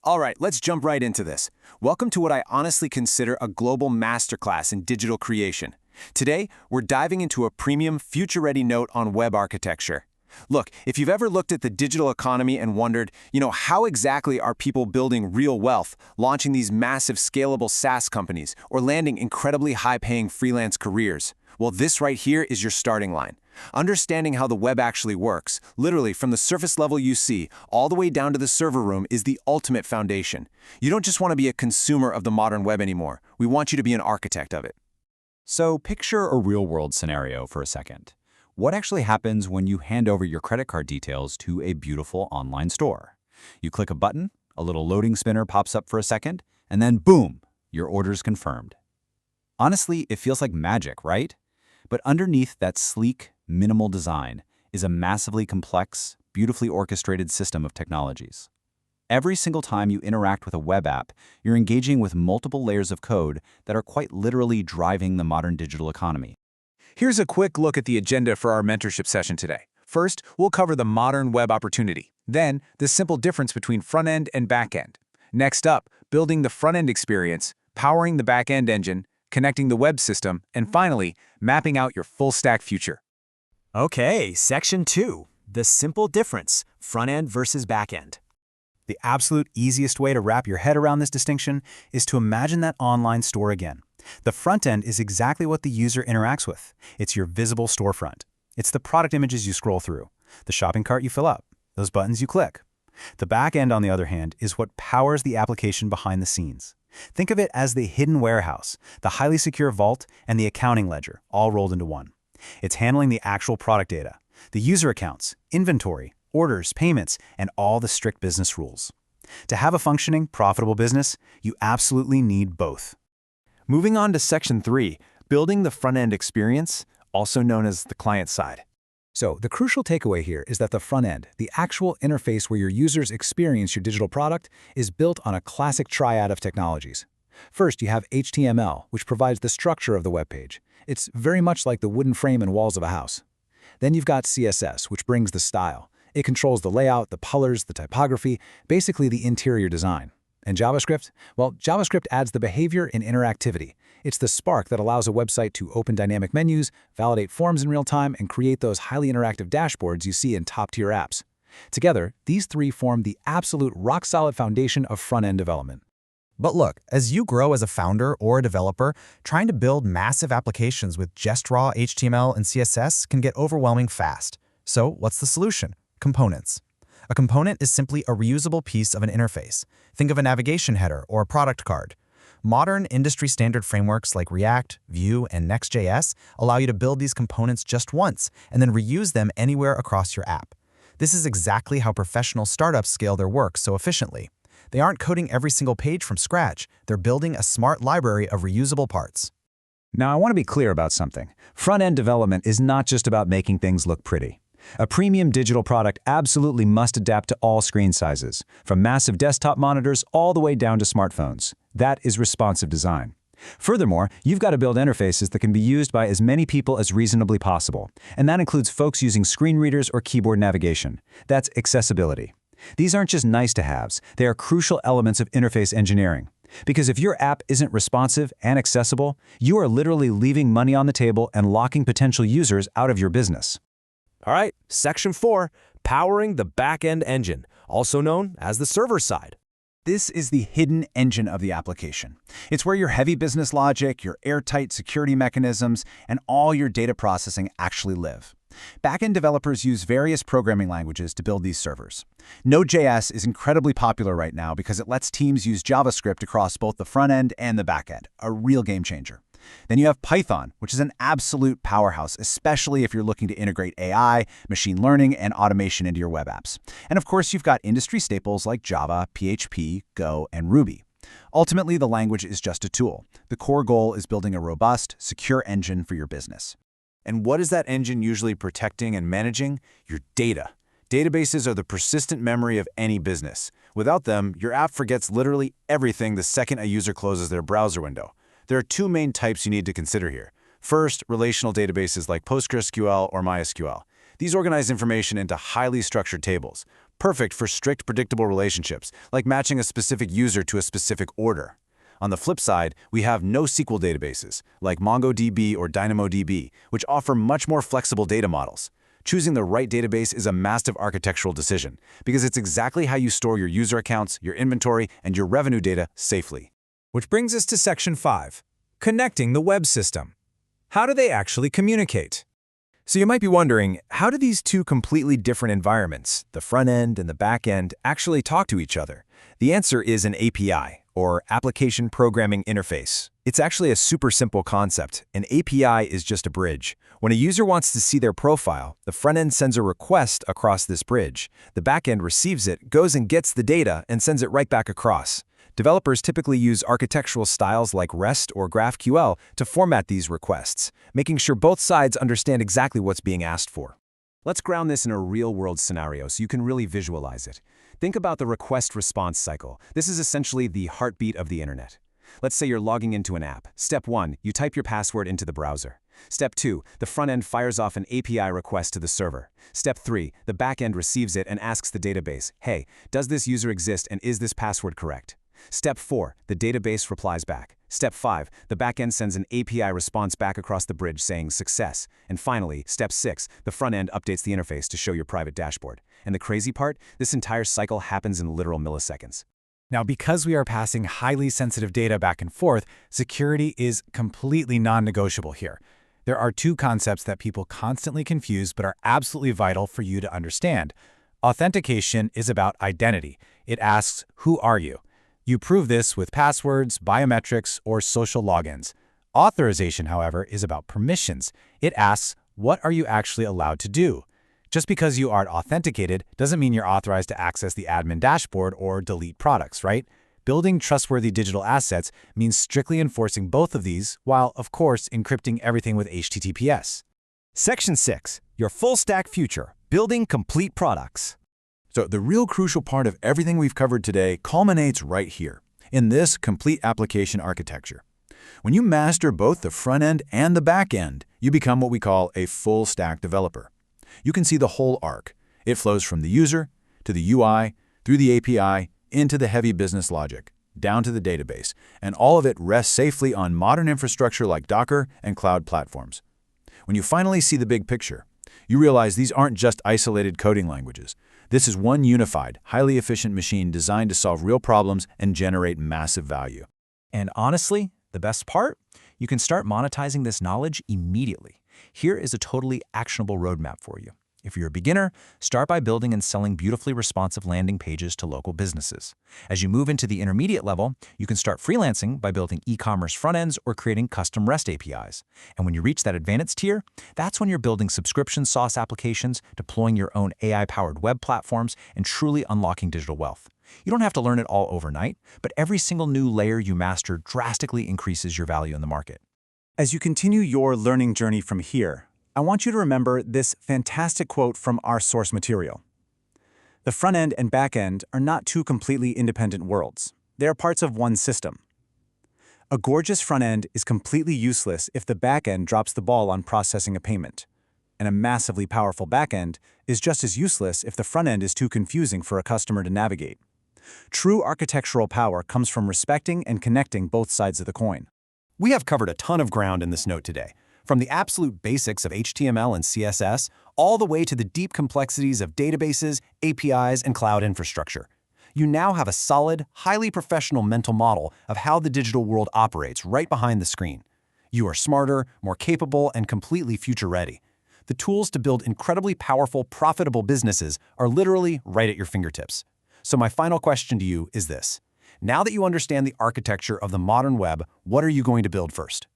All right, let's jump right into this. Welcome to what I honestly consider a global masterclass in digital creation. Today, we're diving into a premium, future-ready note on web architecture. Look, if you've ever looked at the digital economy and wondered, how exactly are people building real wealth, launching these massive scalable SaaS companies, or landing incredibly high-paying freelance careers? Well, this right here is your starting line. Understanding how the web actually works, literally from the surface level you see, all the way down to the server room, is the ultimate foundation. You don't just want to be a consumer of the modern web anymore. We want you to be an architect of it. So picture a real-world scenario for a second. What actually happens when you hand over your credit card details to a beautiful online store? You click a button, a little loading spinner pops up for a second, and then boom, your order's confirmed. Honestly, it feels like magic, right? But underneath that sleek, minimal design is a massively complex, beautifully orchestrated system of technologies. Every single time you interact with a web app, you're engaging with multiple layers of code that are quite literally driving the modern digital economy. Here's a quick look at the agenda for our mentorship session today. First, we'll cover the modern web opportunity. Then, the simple difference between front-end and back-end. Next up, building the front-end experience, powering the back-end engine, connecting the web system, and finally, mapping out your full-stack future. Okay, Section 2, the simple difference, front-end versus back-end. The absolute easiest way to wrap your head around this distinction is to imagine that online store again. The front end is exactly what the user interacts with. It's your visible storefront. It's the product images you scroll through, the shopping cart you fill up, those buttons you click. The back end, on the other hand, is what powers the application behind the scenes. Think of it as the hidden warehouse, the highly secure vault, and the accounting ledger, all rolled into one. It's handling the actual product data, the user accounts, inventory, orders, payments, and all the strict business rules. To have a functioning, profitable business, you absolutely need both. Moving on to Section 3, building the front-end experience, also known as the client side. So the crucial takeaway here is that the front end, the actual interface where your users experience your digital product, is built on a classic triad of technologies. First, you have HTML, which provides the structure of the web page. It's very much like the wooden frame and walls of a house. Then you've got CSS, which brings the style. It controls the layout, the colors, the typography, basically the interior design. And JavaScript? Well, JavaScript adds the behavior and interactivity. It's the spark that allows a website to open dynamic menus, validate forms in real time, and create those highly interactive dashboards you see in top-tier apps. Together, these three form the absolute rock-solid foundation of front-end development. But look, as you grow as a founder or a developer, trying to build massive applications with just raw HTML and CSS can get overwhelming fast. So what's the solution? Components. A component is simply a reusable piece of an interface. Think of a navigation header or a product card. Modern industry-standard frameworks like React, Vue, and Next.js allow you to build these components just once and then reuse them anywhere across your app. This is exactly how professional startups scale their work so efficiently. They aren't coding every single page from scratch. They're building a smart library of reusable parts. Now, I want to be clear about something. Front-end development is not just about making things look pretty. A premium digital product absolutely must adapt to all screen sizes, from massive desktop monitors all the way down to smartphones. That is responsive design. Furthermore, you've got to build interfaces that can be used by as many people as reasonably possible, and that includes folks using screen readers or keyboard navigation. That's accessibility. These aren't just nice-to-haves, they are crucial elements of interface engineering. Because if your app isn't responsive and accessible, you are literally leaving money on the table and locking potential users out of your business. All right, Section 4, powering the back-end engine, also known as the server side. This is the hidden engine of the application. It's where your heavy business logic, your airtight security mechanisms, and all your data processing actually live. Backend developers use various programming languages to build these servers. Node.js is incredibly popular right now because it lets teams use JavaScript across both the front end and the back end, a real game changer. Then you have Python, which is an absolute powerhouse, especially if you're looking to integrate AI, machine learning, and automation into your web apps. And of course, you've got industry staples like Java, PHP, Go, and Ruby. Ultimately, the language is just a tool. The core goal is building a robust, secure engine for your business. And what is that engine usually protecting and managing? Your data. Databases are the persistent memory of any business. Without them, your app forgets literally everything the second a user closes their browser window. There are two main types you need to consider here. First, relational databases like PostgreSQL or MySQL. These organize information into highly structured tables, perfect for strict predictable relationships, like matching a specific user to a specific order. On the flip side, we have NoSQL databases, like MongoDB or DynamoDB, which offer much more flexible data models. Choosing the right database is a massive architectural decision, because it's exactly how you store your user accounts, your inventory, and your revenue data safely. Which brings us to Section 5, connecting the web system. How do they actually communicate? So you might be wondering, how do these two completely different environments, the front end and the back end, actually talk to each other? The answer is an API, or Application Programming Interface. It's actually a super simple concept. An API is just a bridge. When a user wants to see their profile, the front end sends a request across this bridge. The back end receives it, goes and gets the data, and sends it right back across. Developers typically use architectural styles like REST or GraphQL to format these requests, making sure both sides understand exactly what's being asked for. Let's ground this in a real-world scenario so you can really visualize it. Think about the request-response cycle. This is essentially the heartbeat of the internet. Let's say you're logging into an app. Step 1, you type your password into the browser. Step 2, the front end fires off an API request to the server. Step 3, the back end receives it and asks the database, hey, does this user exist and is this password correct? Step 4, the database replies back. Step 5, the backend sends an API response back across the bridge saying success. And finally, Step 6, the front end updates the interface to show your private dashboard. And the crazy part, this entire cycle happens in literal milliseconds. Now, because we are passing highly sensitive data back and forth, security is completely non-negotiable here. There are two concepts that people constantly confuse but are absolutely vital for you to understand. Authentication is about identity. It asks, who are you? You prove this with passwords, biometrics, or social logins. Authorization, however, is about permissions. It asks, what are you actually allowed to do? Just because you are authenticated doesn't mean you're authorized to access the admin dashboard or delete products, right? Building trustworthy digital assets means strictly enforcing both of these, while, of course, encrypting everything with HTTPS. Section 6, your full-stack future, building complete products. So the real crucial part of everything we've covered today culminates right here, in this complete application architecture. When you master both the front end and the back end, you become what we call a full-stack developer. You can see the whole arc. It flows from the user, to the UI, through the API, into the heavy business logic, down to the database, and all of it rests safely on modern infrastructure like Docker and cloud platforms. When you finally see the big picture, you realize these aren't just isolated coding languages. This is one unified, highly efficient machine designed to solve real problems and generate massive value. And honestly, the best part? You can start monetizing this knowledge immediately. Here is a totally actionable roadmap for you. If you're a beginner, start by building and selling beautifully responsive landing pages to local businesses. As you move into the intermediate level, you can start freelancing by building e-commerce front ends or creating custom REST APIs. And when you reach that advanced tier, that's when you're building subscription SaaS applications, deploying your own AI-powered web platforms, and truly unlocking digital wealth. You don't have to learn it all overnight, but every single new layer you master drastically increases your value in the market. As you continue your learning journey from here, I want you to remember this fantastic quote from our source material. The front end and back end are not two completely independent worlds. They are parts of one system. A gorgeous front end is completely useless if the back end drops the ball on processing a payment. And a massively powerful back end is just as useless if the front end is too confusing for a customer to navigate. True architectural power comes from respecting and connecting both sides of the coin. We have covered a ton of ground in this note today, from the absolute basics of HTML and CSS, all the way to the deep complexities of databases, APIs, and cloud infrastructure. You now have a solid, highly professional mental model of how the digital world operates right behind the screen. You are smarter, more capable, and completely future-ready. The tools to build incredibly powerful, profitable businesses are literally right at your fingertips. So my final question to you is this. Now that you understand the architecture of the modern web, what are you going to build first?